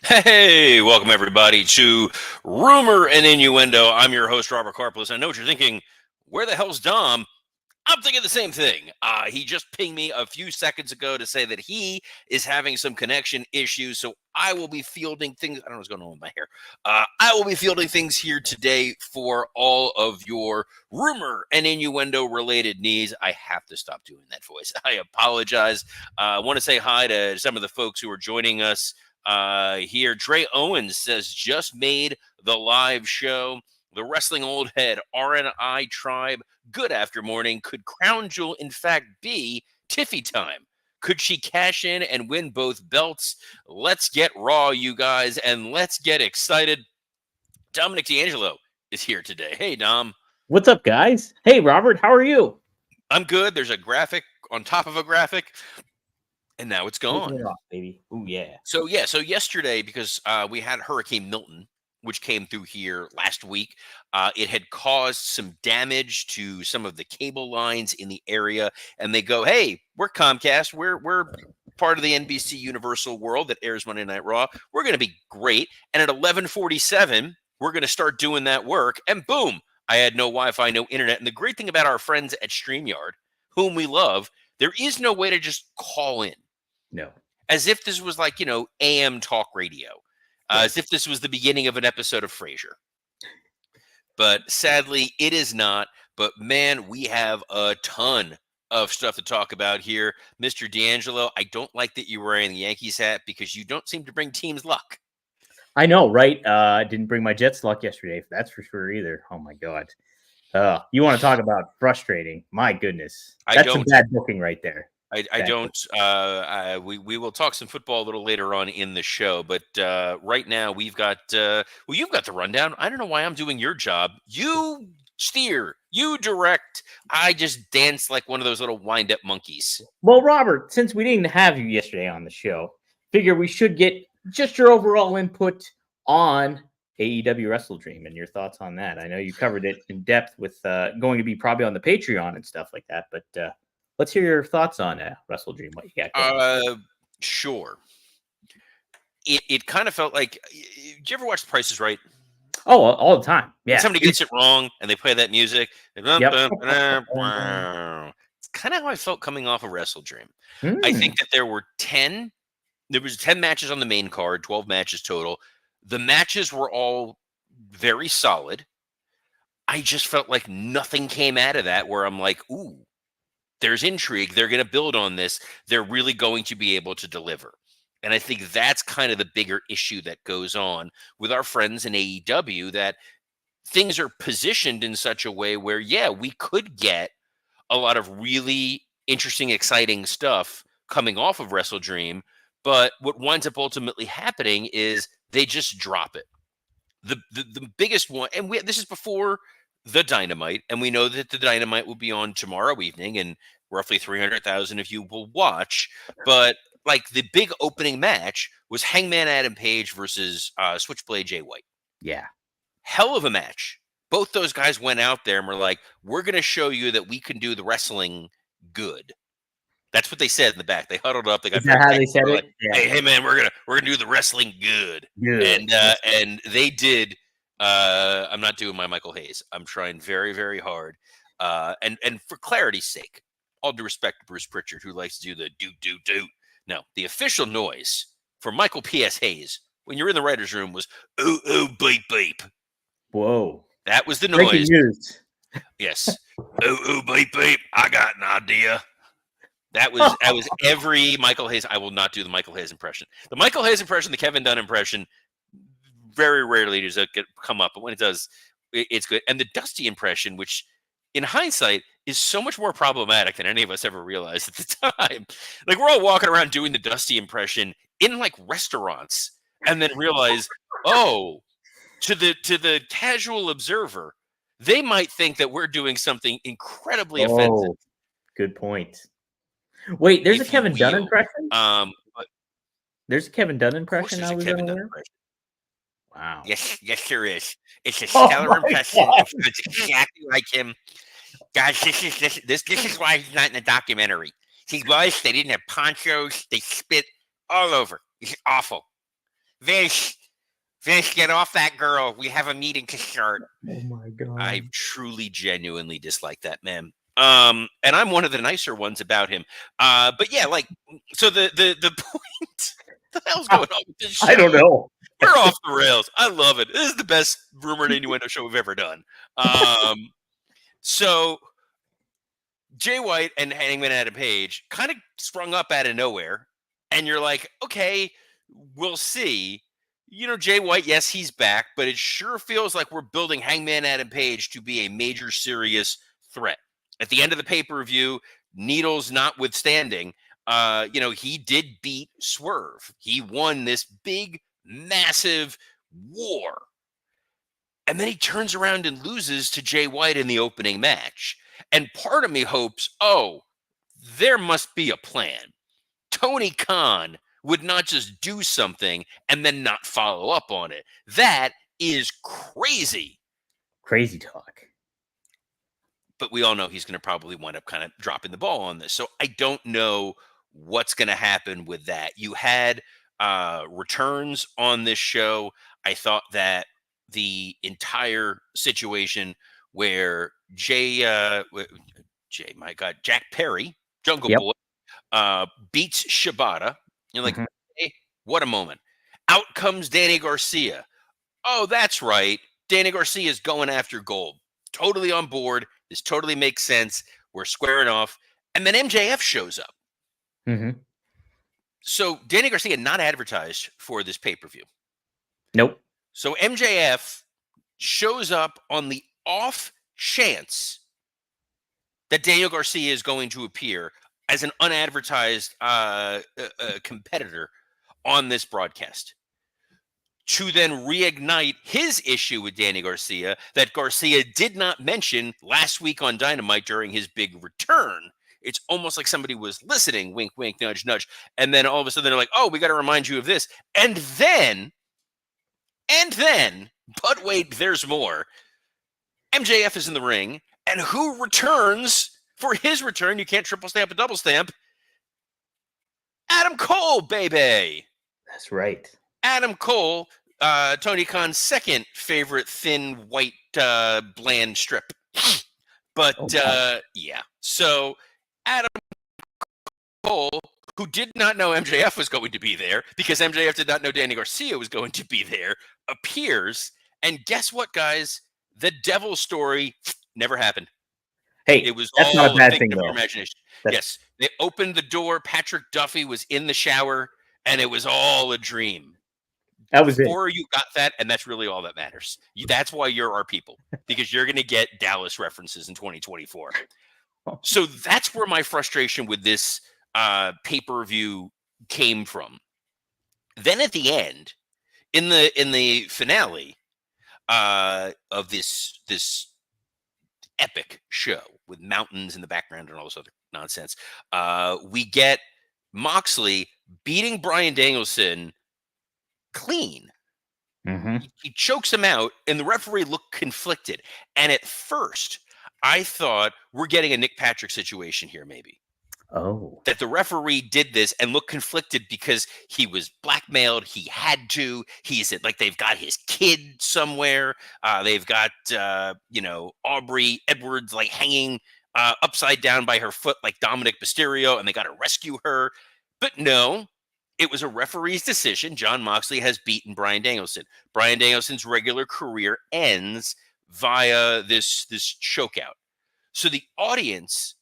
Hey, welcome everybody to Rumor and Innuendo. I'm your host, Robert Karplis. I know what you're thinking. Where the hell's Dom? I'm thinking the same thing. He just pinged me a few seconds ago to say that he is having some connection issues. So I will be fielding things. I don't know what's going on with my hair. I will be fielding things here today for all of your rumor and innuendo related needs. I have to stop doing that voice. I apologize. I want to say hi to some of the folks who are joining us here. Dre Owens says, just made the live show. The Wrestling Old Head, RNI Tribe, good after morning. Could Crown Jewel, in fact, be Tiffy time? Could she cash in and win both belts? Let's get raw, you guys, and let's get excited. Dominic D'Angelo is here today. Hey, Dom. What's up, guys? Hey, Robert, how are you? I'm good. There's a graphic on top of a graphic, and now it's gone. Off, baby. Ooh, yeah. So yesterday, because we had Hurricane Milton, which came through here last week. It had caused some damage to some of the cable lines in the area, and they go, "Hey, we're Comcast. We're part of the NBC Universal world that airs Monday Night Raw. We're going to be great." And at 11:47, we're going to start doing that work. And boom, I had no Wi-Fi, no internet. And the great thing about our friends at StreamYard, whom we love, there is no way to just call in. No. As if this was like, AM talk radio. As if this was the beginning of an episode of Frasier. But sadly, it is not. But man, we have a ton of stuff to talk about here. Mr. D'Angelo, I don't like that you're wearing the Yankees hat because you don't seem to bring teams luck. I know, right? I didn't bring my Jets luck yesterday, that's for sure either. Oh, my God. You want to talk about frustrating? My goodness. That's some bad booking right there. I don't. We will talk some football a little later on in the show, but right now we've got. You've got the rundown. I don't know why I'm doing your job. You steer, you direct. I just dance like one of those little wind-up monkeys. Well, Robert, since we didn't have you yesterday on the show, figure we should get just your overall input on AEW Wrestle Dream and your thoughts on that. I know you covered it in depth with going to be probably on the Patreon and stuff like that, but. Let's hear your thoughts on Wrestle Dream. What you got? Sure. It kind of felt like. Did you ever watch The Price is Right? Oh, all the time. Yeah. When somebody gets it wrong and they play that music. Yep. It's kind of how I felt coming off of Wrestle Dream. I think that there was 10 matches on the main card, 12 matches total. The matches were all very solid. I just felt like nothing came out of that where I'm like, ooh. There's intrigue. They're going to build on this. They're really going to be able to deliver. And I think that's kind of the bigger issue that goes on with our friends in AEW, that things are positioned in such a way where, yeah, we could get a lot of really interesting, exciting stuff coming off of Wrestle Dream. But what winds up ultimately happening is they just drop it. The biggest one, and this is before the Dynamite, and we know that the Dynamite will be on tomorrow evening, and roughly 300,000 of you will watch. But like the big opening match was Hangman Adam Page versus Switchblade Jay White. Yeah, hell of a match. Both those guys went out there and were like, "We're going to show you that we can do the wrestling good." That's what they said in the back. They huddled up. They got. Is that how they said it? Like, hey man, we're gonna do the wrestling good. And they did. I'm not doing my Michael Hayes. I'm trying very, very hard. And for clarity's sake, all due respect to Bruce Pritchard, who likes to do the do. No, the official noise for Michael P.S. Hayes when you're in the writer's room was ooh, ooh, beep, beep. Whoa. That was the noise. Yes. Ooh, ooh, beep, beep. I got an idea. That was every Michael Hayes. I will not do the Michael Hayes impression. The Michael Hayes impression, the Kevin Dunn impression, very rarely does it come up, but when it does, it's good. And the Dusty impression, which in hindsight is so much more problematic than any of us ever realized at the time. Like we're all walking around doing the Dusty impression in like restaurants, and then realize, oh, to the casual observer, they might think that we're doing something incredibly offensive. Good point. Wait, there's a Kevin Dunn impression? There's a Kevin Dunn impression. There's a Kevin Dunn impression. Wow. Yes, there is. It's a stellar impression. It's exactly like him. Guys, this is why he's not in the documentary. He was. They didn't have ponchos. They spit all over. It's awful. Vince, get off that girl. We have a meeting to start. Oh my God. I truly, genuinely dislike that man. And I'm one of the nicer ones about him. But yeah, like, so the point, what the hell's going on with this show? I don't know. We're off the rails. I love it. This is the best Rumor and Innuendo show we've ever done. So Jay White and Hangman Adam Page kind of sprung up out of nowhere. And you're like, okay, we'll see. You know, Jay White, yes, he's back, but it sure feels like we're building Hangman Adam Page to be a major, serious threat. At the end of the pay-per-view, needles notwithstanding, you know, he did beat Swerve. He won this big, massive war. And then he turns around and loses to Jay White in the opening match. And part of me hopes, oh, there must be a plan. Tony Khan would not just do something and then not follow up on it. That is crazy. Crazy talk. But we all know he's going to probably wind up kind of dropping the ball on this. So I don't know what's going to happen with that. You had returns on this show. I thought that the entire situation where Jack Perry, Jungle Boy, beats Shibata. You're like, hey, what a moment. Out comes Danny Garcia. Oh, that's right. Danny Garcia is going after gold. Totally on board. This totally makes sense. We're squaring off. And then MJF shows up. So Danny Garcia not advertised for this pay-per-view. Nope. So MJF shows up on the off chance that Daniel Garcia is going to appear as an unadvertised competitor on this broadcast, to then reignite his issue with Danny Garcia that Garcia did not mention last week on Dynamite during his big return. It's almost like somebody was listening, wink, wink, nudge, nudge. And then all of a sudden they're like, oh, we got to remind you of this. And then, but wait, there's more. MJF is in the ring, and who returns for his return? You can't triple stamp a double stamp. Adam Cole, baby. That's right. Adam Cole, Tony Khan's second favorite thin, white, bland strip. But, yeah. So, Adam Cole, who did not know MJF was going to be there, because MJF did not know Danny Garcia was going to be there, appears. And guess what, guys? The devil story never happened. Hey, it was that's all not a bad a thing, of your though. imagination. Yes, they opened the door. Patrick Duffy was in the shower, and it was all a dream. That was Before you got that, and that's really all that matters. That's why you're our people, because you're going to get Dallas references in 2024. So that's where my frustration with this pay-per-view came from. Then at the end, in the finale of this epic show with mountains in the background and all this other nonsense, we get Moxley beating Bryan Danielson clean. He chokes him out, and the referee looked conflicted. And at first, I thought we're getting a Nick Patrick situation here, maybe. Oh. That the referee did this and looked conflicted because he was blackmailed. He had to. He's like, they've got his kid somewhere. They've got, Aubrey Edwards like hanging upside down by her foot like Dominic Mysterio, and they got to rescue her. But no, it was a referee's decision. Jon Moxley has beaten Bryan Danielson. Bryan Danielson's regular career ends via this chokeout. So the audience,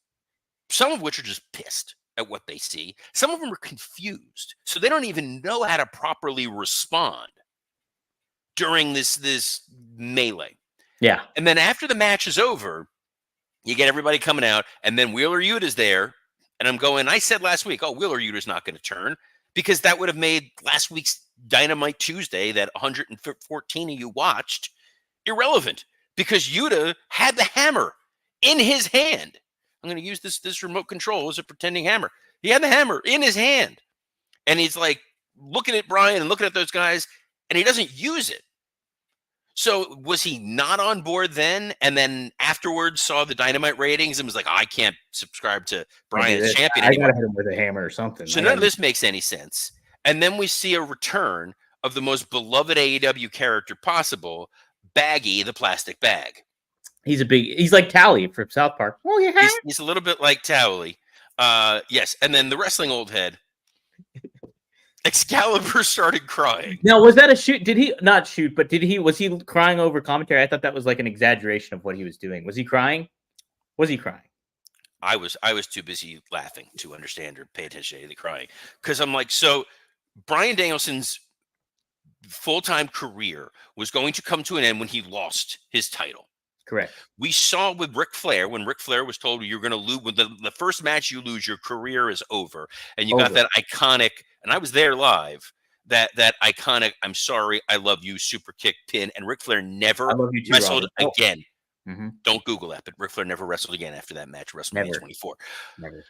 some of which are just pissed at what they see, some of them are confused. So they don't even know how to properly respond during this melee. Yeah. And then after the match is over, you get everybody coming out, and then Wheeler Yuta's there. And I'm going, I said last week, Wheeler Yuta's not going to turn, because that would have made last week's Dynamite Tuesday that 114 of you watched irrelevant, because Yuta had the hammer in his hand. I'm going to use this remote control as a pretending hammer. He had the hammer in his hand, and he's like looking at Bryan and looking at those guys, and he doesn't use it. So was he not on board then? And then afterwards saw the Dynamite ratings and was like, I can't subscribe to Bryan as champion anymore. I got to hit him with a hammer or something. So none of this makes any sense. And then we see a return of the most beloved AEW character possible, Baggy the Plastic Bag. He's like Tally from South Park. Oh, yeah. He's a little bit like Towley. Yes, and then the wrestling old head, Excalibur, started crying. Now, was that a shoot? Did he not shoot? But was he crying over commentary? I thought that was like an exaggeration of what he was doing. Was he crying? Was he crying? I was too busy laughing to understand or pay attention to the crying, because I'm like, so Bryan Danielson's full-time career was going to come to an end when he lost his title. Correct. We saw with Ric Flair, when Ric Flair was told you're going to lose, with the first match you lose, your career is over. And you got that iconic, and I was there live, that iconic, I'm sorry, I love you, super kick pin. And Ric Flair never wrestled again. Mm-hmm. Don't Google that, but Ric Flair never wrestled again after that match, WrestleMania 24. Never.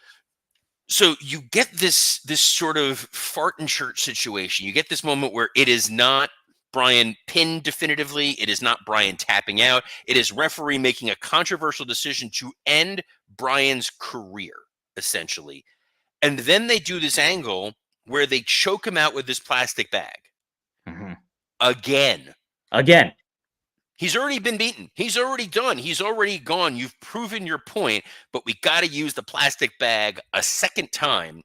So you get this sort of fart in church situation. You get this moment where it is not Bryan pinned definitively. It is not Bryan tapping out. It is referee making a controversial decision to end Bryan's career, essentially. And then they do this angle where they choke him out with this plastic bag. Mm-hmm. Again. He's already been beaten. He's already done. He's already gone. You've proven your point, but we got to use the plastic bag a second time.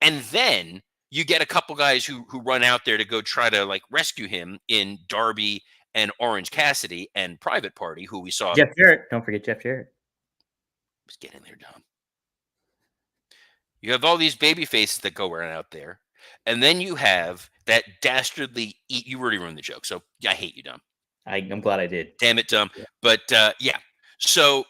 And then you get a couple guys who run out there to go try to like rescue him in Darby and Orange Cassidy and Private Party, who we saw. Jeff Jarrett. Don't forget Jeff Jarrett. Just getting there, Dom. You have all these baby faces that go around out there. And then you have that dastardly you already ruined the joke. So I hate you, Dom. I'm glad I did. Damn it, Dom. Yeah. But yeah. So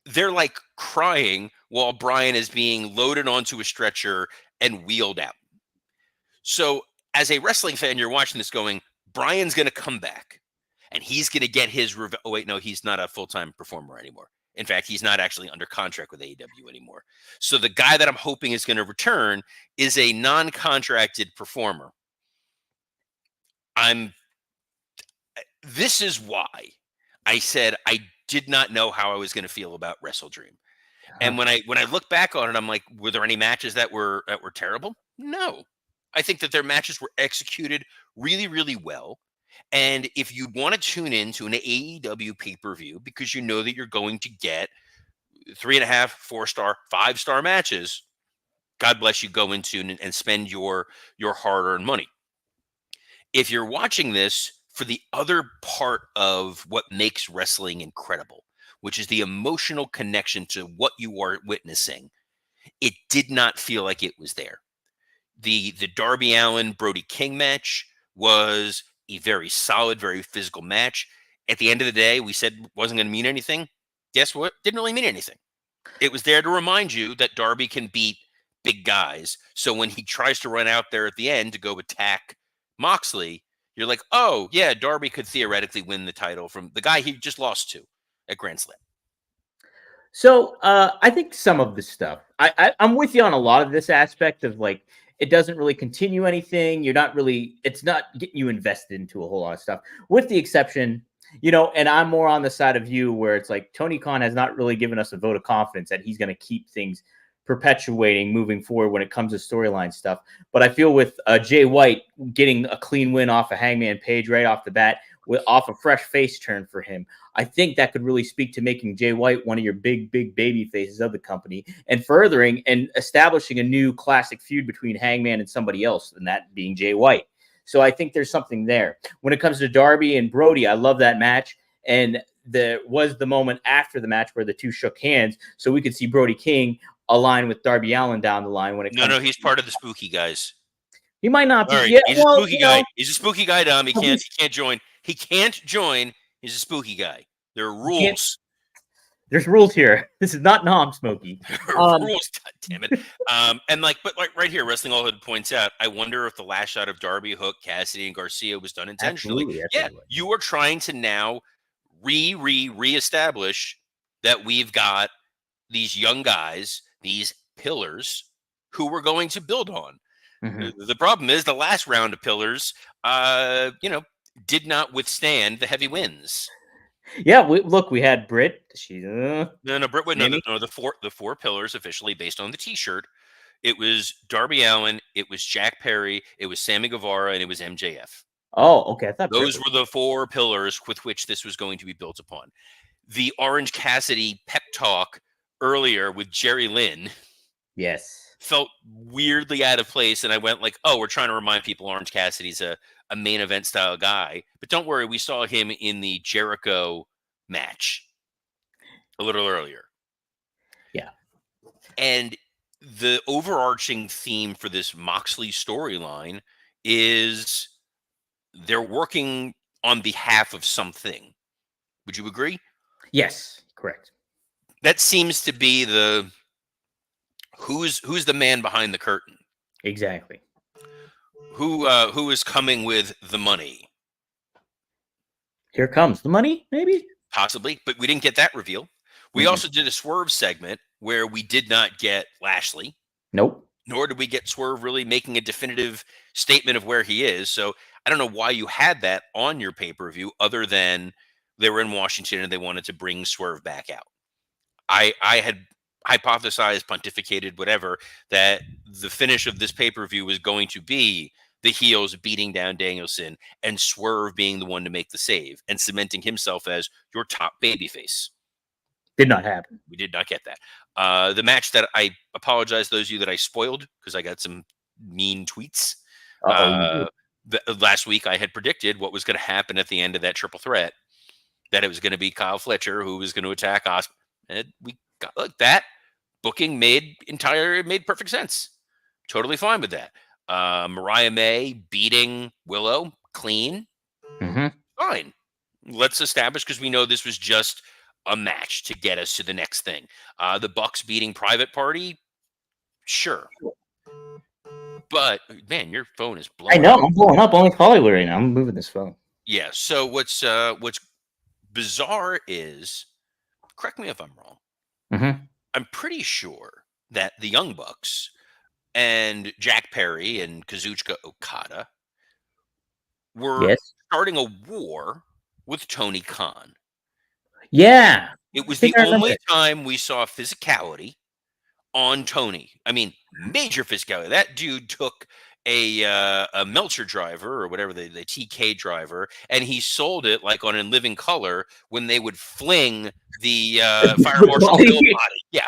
they're like crying while Bryan is being loaded onto a stretcher and wheeled out. So as a wrestling fan, you're watching this going, Bryan's going to come back and he's going to get his revenge. Oh, wait, no, he's not a full-time performer anymore. In fact, he's not actually under contract with AEW anymore. So the guy that I'm hoping is going to return is a non-contracted performer. This is why I said I did not know how I was going to feel about Wrestle Dream. And when I look back on it, I'm like, were there any matches that were terrible? No. I think that their matches were executed really, really well. And if you want to tune in to an AEW pay-per-view because you know that you're going to get 3.5, 4-star, 5-star matches, God bless you, go into and spend your hard-earned money. If you're watching this for the other part of what makes wrestling incredible, which is the emotional connection to what you are witnessing, it did not feel like it was there. The Darby Allin Brody King match was a very solid, very physical match. At the end of the day, we said it wasn't going to mean anything. Guess what? Didn't really mean anything. It was there to remind you that Darby can beat big guys. So when he tries to run out there at the end to go attack Moxley, you're like, oh, yeah, Darby could theoretically win the title from the guy he just lost to at Grand Slam. So I think some of this stuff, I'm with you on a lot of this aspect of like, it doesn't really continue anything. It's not getting you invested into a whole lot of stuff, with the exception, and I'm more on the side of you where it's like Tony Khan has not really given us a vote of confidence that he's going to keep things perpetuating moving forward when it comes to storyline stuff. But I feel with Jay White getting a clean win off of Hangman Page right off the bat, off a fresh face turn for him, I think that could really speak to making Jay White one of your big baby faces of the company and furthering and establishing a new classic feud between Hangman and somebody else, and that being Jay White. So I think there's something there. When it comes to Darby and Brody, I love that match. And there was the moment after the match where the two shook hands, so we could see Brody King align with Darby Allin down the line. No, he's part of the spooky guys. He might not be. Right. Yeah, he's a spooky guy. He's a spooky guy, Dom. He can't join. He can't join. He's a spooky guy. There are rules. There's rules here. This is not Smokey. Rules, God damn it. But right here, Wrestling All Hood points out, I wonder if the last shot of Darby, Hook, Cassidy, and Garcia was done intentionally. Absolutely. Yeah, you are trying to now reestablish that we've got these young guys, these pillars, who we're going to build on. Mm-hmm. The problem is the last round of pillars, did not withstand the heavy winds. Yeah, we had Britt. No, Britt. No, the four pillars officially based on the T-shirt. It was Darby Allin, it was Jack Perry, it was Sammy Guevara, and it was MJF. Oh, okay. I thought Those Britt were the 4 pillars with which this was going to be built upon. The Orange Cassidy pep talk earlier with Jerry Lynn Yes. felt weirdly out of place, and I went like, oh, we're trying to remind people Orange Cassidy's a main event style guy. But don't worry, we saw him in the Jericho match a little earlier. Yeah. And the overarching theme for this Moxley storyline is they're working on behalf of something. Would you agree? Yes, correct. That seems to be the who's the man behind the curtain. Exactly. Who is coming with the money? Here comes the money, maybe? Possibly, but we didn't get that reveal. We also did a Swerve segment where we did not get Lashley. Nope. Nor did we get Swerve really making a definitive statement of where he is. So I don't know why you had that on your pay-per-view other than they were in Washington and they wanted to bring Swerve back out. I had hypothesized, pontificated, whatever, that the finish of this pay-per-view was going to be the heels beating down Danielson and Swerve being the one to make the save and cementing himself as your top babyface. Did not happen. We did not get that. The match that I apologize to those of you that I spoiled because I got some mean tweets. Last week I had predicted what was going to happen at the end of that triple threat, that it was going to be Kyle Fletcher who was going to attack Oscar. And we got like that. Booking made perfect sense. Totally fine with that. Mariah May beating Willow clean. Fine. Let's establish, because we know this was just a match to get us to the next thing. The Bucks beating Private Party, sure. But man, your phone is blowing. I know, I'm blowing up only Hollywood right now. I'm moving this phone. Yeah. So what's bizarre is, correct me if I'm wrong. I'm pretty sure that the Young Bucks and Jack Perry and Kazuchika Okada were starting a war with Tony Khan. Yeah. It was the only time we saw physicality on Tony. I mean, major physicality. That dude took a Melcher driver or whatever, the TK driver, and he sold it like on In Living Color when they would fling the Fire Marshal Bill body. Yeah.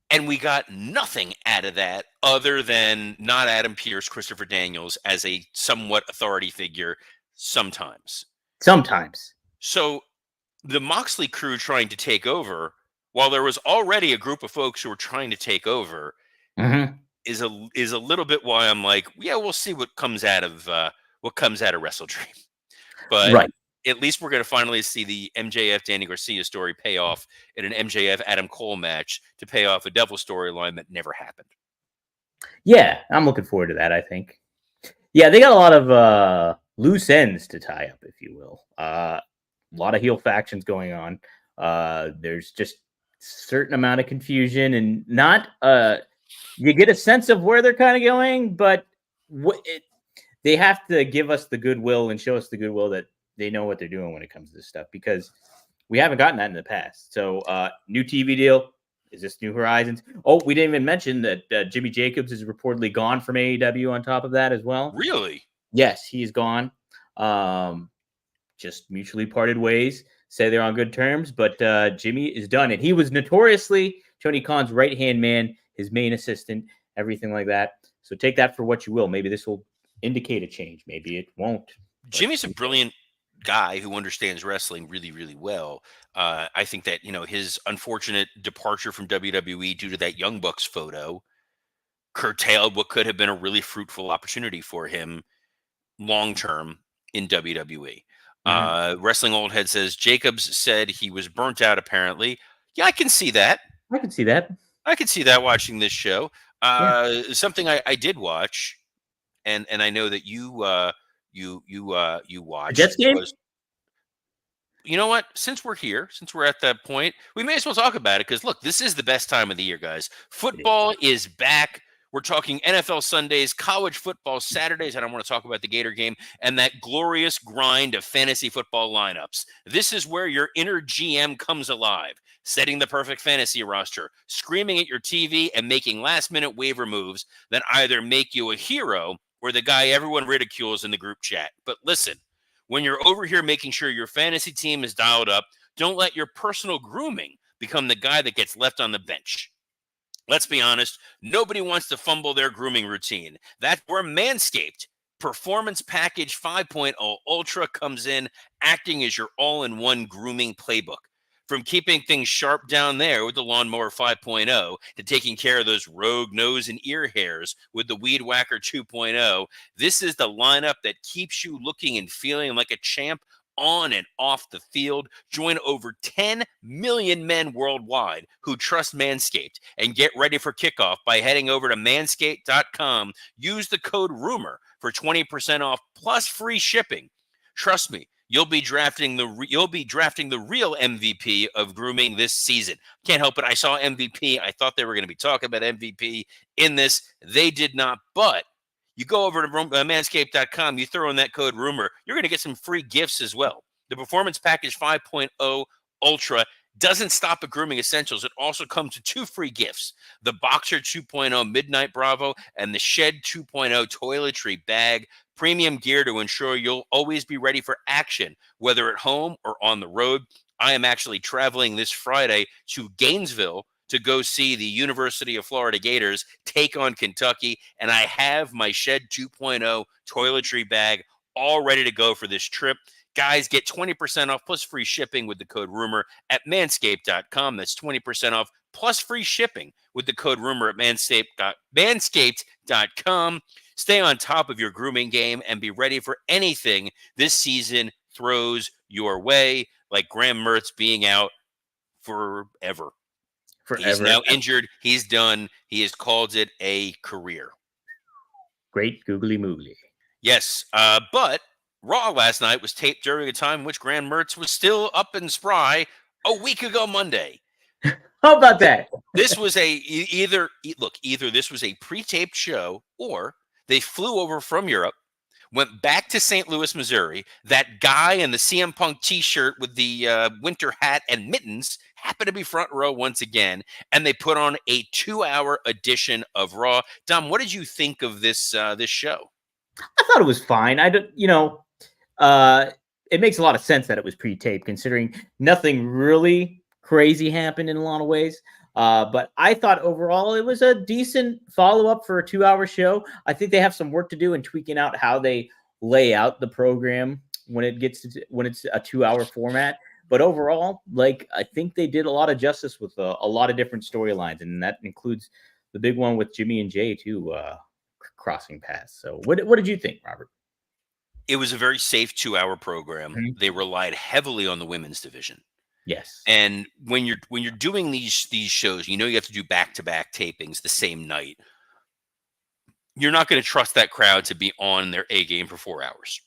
And we got nothing out of that other than not Adam Pearce, Christopher Daniels as a somewhat authority figure sometimes. So the Moxley crew trying to take over, while there was already a group of folks who were trying to take over, is a little bit why I'm like, yeah, we'll see what comes out of Wrestle Dream. But at least we're going to finally see the MJF Danny Garcia story pay off in an MJF Adam Cole match to pay off a Devil storyline that never happened. Yeah, I'm looking forward to that, I think. Yeah, they got a lot of loose ends to tie up, if you will. A lot of heel factions going on. There's just a certain amount of confusion and not you get a sense of where they're kind of going, but they have to give us the goodwill and show us the goodwill that they know what they're doing when it comes to this stuff, because we haven't gotten that in the past. So new TV deal. Is this New Horizons? Oh, we didn't even mention that Jimmy Jacobs is reportedly gone from AEW on top of that as well. Really? Yes, he's gone. Just mutually parted ways. Say they're on good terms, but Jimmy is done. And he was notoriously Tony Khan's right-hand man, his main assistant, everything like that. So take that for what you will. Maybe this will indicate a change. Maybe it won't. Jimmy's a brilliant guy who understands wrestling really, really well. I think that, his unfortunate departure from WWE due to that Young Bucks photo curtailed what could have been a really fruitful opportunity for him long-term in WWE. Wrestling Old Head says Jacobs said he was burnt out, apparently. Yeah, I can see that. I can see that watching this show. Something I did watch, and I know that you watched. Jets game? You know what? Since we're here, since we're at that point, we may as well talk about it, because look, this is the best time of the year, guys. Football is back. We're talking NFL Sundays, college football Saturdays, and I want to talk about the Gator game and that glorious grind of fantasy football lineups. This is where your inner GM comes alive, setting the perfect fantasy roster, screaming at your TV, and making last-minute waiver moves that either make you a hero or the guy everyone ridicules in the group chat. But listen, when you're over here making sure your fantasy team is dialed up, don't let your personal grooming become the guy that gets left on the bench. Let's be honest, nobody wants to fumble their grooming routine. That's where Manscaped Performance Package 5.0 Ultra comes in, acting as your all-in-one grooming playbook. From keeping things sharp down there with the Lawnmower 5.0 to taking care of those rogue nose and ear hairs with the Weed Whacker 2.0, this is the lineup that keeps you looking and feeling like a champ on and off the field. Join over 10 million men worldwide who trust Manscaped and get ready for kickoff by heading over to manscaped.com. Use the code RUMOR for 20% off plus free shipping. Trust me, you'll be drafting the real MVP of grooming this season. Can't help it. I saw MVP. I thought they were going to be talking about MVP in this. They did not, but you go over to manscaped.com, you throw in that code RUMOR, you're going to get some free gifts as well. The Performance Package 5.0 Ultra doesn't stop at grooming essentials. It also comes with 2 free gifts, the Boxer 2.0 Midnight Bravo and the Shed 2.0 Toiletry Bag, premium gear to ensure you'll always be ready for action, whether at home or on the road. I am actually traveling this Friday to Gainesville to go see the University of Florida Gators take on Kentucky, and I have my Shed 2.0 toiletry bag all ready to go for this trip. Guys, get 20% off plus free shipping with the code RUMOR at manscaped.com. That's 20% off plus free shipping with the code RUMOR at manscaped.com. Stay on top of your grooming game and be ready for anything this season throws your way, like Graham Mertz being out forever. He's now injured. He's done. He has called it a career. Great googly moogly. Yes, but Raw last night was taped during a time in which Graham Mertz was still up and spry a week ago Monday. How about that? This was either this was a pre-taped show, or they flew over from Europe, went back to St. Louis, Missouri. That guy in the CM Punk t-shirt with the winter hat and mittens happened to be front row once again, and they put on a 2-hour edition of Raw. Dom, what did you think of this show? I thought it was fine. It makes a lot of sense that it was pre-taped, considering nothing really crazy happened in a lot of ways. But I thought overall it was a decent follow-up for a 2-hour show. I think they have some work to do in tweaking out how they lay out the program when it's a 2-hour format. But overall, I think they did a lot of justice with a lot of different storylines, and that includes the big one with Jimmy and Jay too, crossing paths. So what did you think, Robert? It was a very safe 2-hour program. Mm-hmm. They relied heavily on the women's division. Yes. And when you're doing these shows, you have to do back-to-back tapings the same night. You're not going to trust that crowd to be on their A game for 4 hours.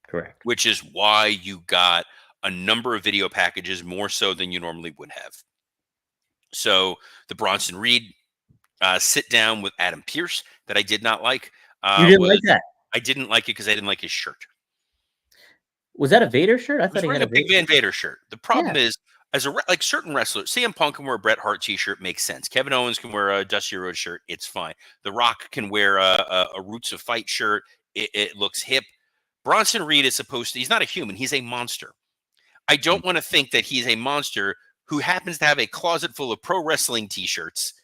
Correct. Which is why you got a number of video packages, more so than you normally would have. So the Bronson Reed sit down with Adam Pearce that I did not like. You didn't like that? I didn't like it because I didn't like his shirt. Was that a Vader shirt? I thought he had a big Van Vader shirt. The problem is, like certain wrestlers, CM Punk can wear a Bret Hart t-shirt, makes sense. Kevin Owens can wear a Dusty Rhodes shirt, it's fine. The Rock can wear a Roots of Fight shirt, it looks hip. Bronson Reed is he's not a human, he's a monster. I don't want to think that he's a monster who happens to have a closet full of pro wrestling t-shirts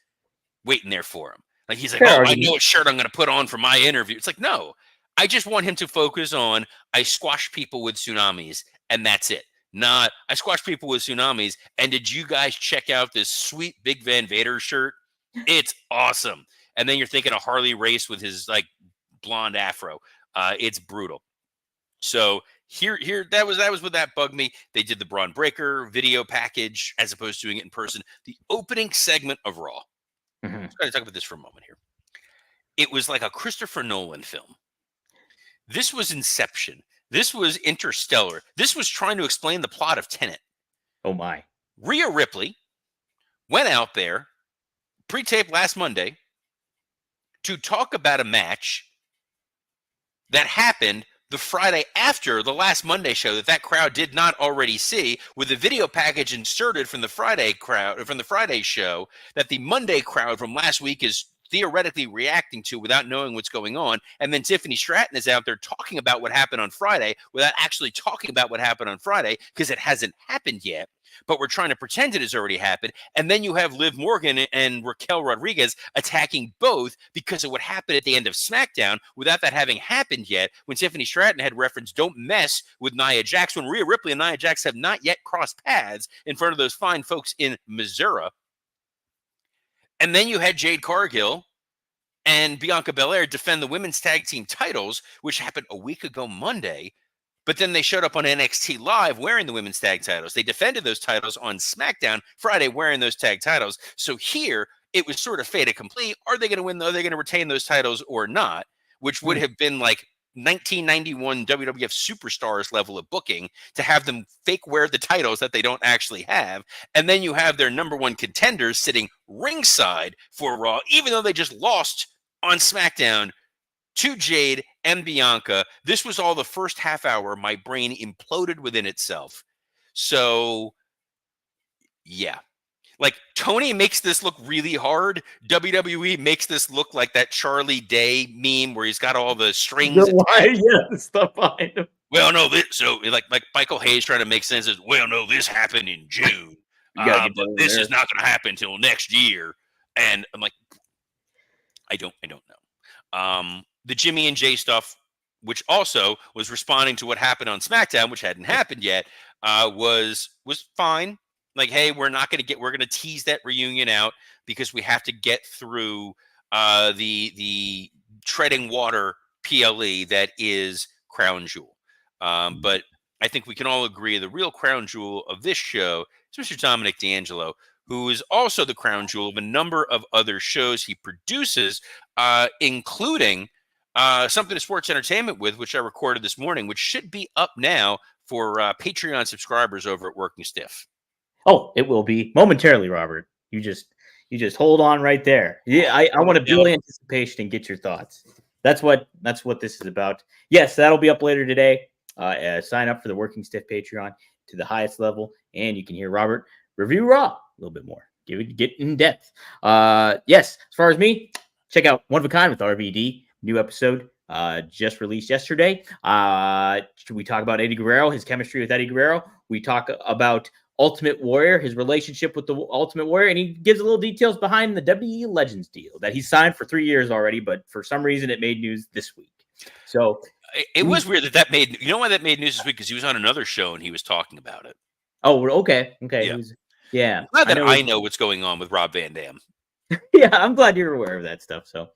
waiting there for him. Like he's like, I know what shirt I'm going to put on for my interview. It's like, no, I just want him to focus on, I squash people with tsunamis, and that's it. Not, I squash people with tsunamis, and did you guys check out this sweet big Van Vader shirt? It's awesome. And then you're thinking of Harley Race with his blonde afro. It's brutal. So here, that was what that bugged me. They did the Braun Breaker video package as opposed to doing it in person. The opening segment of Raw. Mm-hmm. Let's talk about this for a moment here. It was like a Christopher Nolan film. This was Inception. This was Interstellar. This was trying to explain the plot of Tenet. Oh my! Rhea Ripley went out there, pre-taped last Monday, to talk about a match that happened the Friday after the last Monday show that crowd did not already see, with the video package inserted from the Friday show that the Monday crowd from last week is theoretically reacting to without knowing what's going on. And then Tiffany Stratton is out there talking about what happened on Friday without actually talking about what happened on Friday because it hasn't happened yet. But we're trying to pretend it has already happened. And then you have Liv Morgan and Raquel Rodriguez attacking both because of what happened at the end of SmackDown without that having happened yet. When Tiffany Stratton had referenced, don't mess with Nia Jax, when Rhea Ripley and Nia Jax have not yet crossed paths in front of those fine folks in Missouri. And then you had Jade Cargill and Bianca Belair defend the women's tag team titles, which happened a week ago Monday. But then they showed up on NXT Live wearing the women's tag titles. They defended those titles on SmackDown Friday wearing those tag titles. So here, it was sort of fait accompli. Are they going to win? Are they going to retain those titles or not? Which would have been like 1991 WWF Superstars level of booking to have them fake wear the titles that they don't actually have. And then you have their number one contenders sitting ringside for Raw, even though they just lost on SmackDown to Jade and Bianca. This was all the first half hour. My brain imploded within itself. So, yeah. Like, Tony makes this look really hard. WWE makes this look like that Charlie Day meme where he's got all the strings. The stuff behind him. Well, no, so like Michael Hayes trying to make sense of, well, no, this happened in June. But this is not going to happen until next year. And I'm like, I don't know. The Jimmy and Jay stuff, which also was responding to what happened on SmackDown, which hadn't happened yet, was fine. Like, hey, we're going to tease that reunion out because we have to get through the treading water PLE that is Crown Jewel. But I think we can all agree the real crown jewel of this show is Mr. Dominic D'Angelo, who is also the crown jewel of a number of other shows he produces, including Something to Sports Entertainment With, which I recorded this morning, which should be up now for Patreon subscribers over at Working Stiff. Oh, it will be momentarily, Robert. You just hold on right there. Yeah, I want to build anticipation and get your thoughts. That's what this is about. Yes, that'll be up later today. Sign up for the Working Stiff Patreon to the highest level, and you can hear Robert review Raw a little bit more. Get in depth. Yes, as far as me, check out One of a Kind with RVD. New episode just released yesterday. We talk about Eddie Guerrero, his chemistry with Eddie Guerrero. We talk about Ultimate Warrior, his relationship with the Ultimate Warrior, and he gives a little details behind the WWE Legends deal that he signed for 3 years already, but for some reason it made news this week. So it was weird that made, you know why that made news this week? Because he was on another show and he was talking about it. Oh, okay. Yeah. Glad that I know what's going on with Rob Van Dam. Yeah, I'm glad you're aware of that stuff. So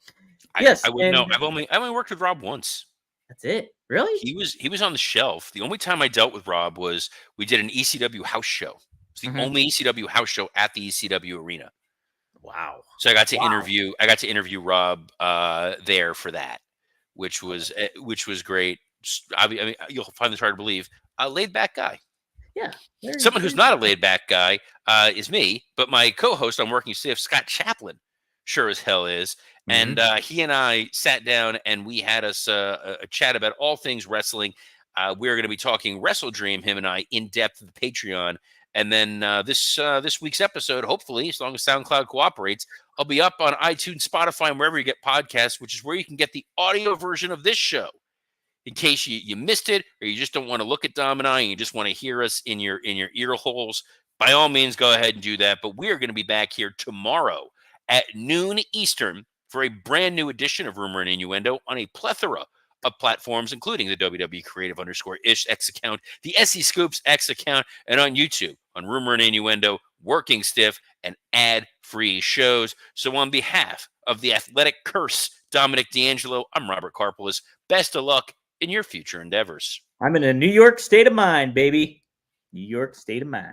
yes, I wouldn't know. I've only worked with Rob once. That's it. Really? He was on the shelf. The only time I dealt with Rob was we did an ECW house show. It's the only ECW house show at the ECW arena. Wow. So I got to interview Rob there for that, which was great. I mean, you'll find this hard to believe. A laid back guy. Yeah. Someone who's not a laid back guy is me, but my co-host on Working Stiff, Scott Chaplin, sure as hell is. And he and I sat down and we had us a chat about all things wrestling. We're going to be talking Wrestle Dream, him and I, in depth of the Patreon. And then this week's episode, hopefully, as long as SoundCloud cooperates, I'll be up on iTunes, Spotify, and wherever you get podcasts, which is where you can get the audio version of this show. In case you missed it, or you just don't want to look at Dom and I, and you just want to hear us in your ear holes, by all means, go ahead and do that. But we're going to be back here tomorrow at noon Eastern for a brand new edition of Rumor and Innuendo on a plethora of platforms, including the WWE Creative_ish X account, the SE Scoops X account, and on YouTube on Rumor and Innuendo, Working Stiff, and ad-free shows. So on behalf of the Athletic Curse, Dominic D'Angelo, I'm Robert Karpelis. Best of luck in your future endeavors. I'm in a New York state of mind, baby. New York state of mind.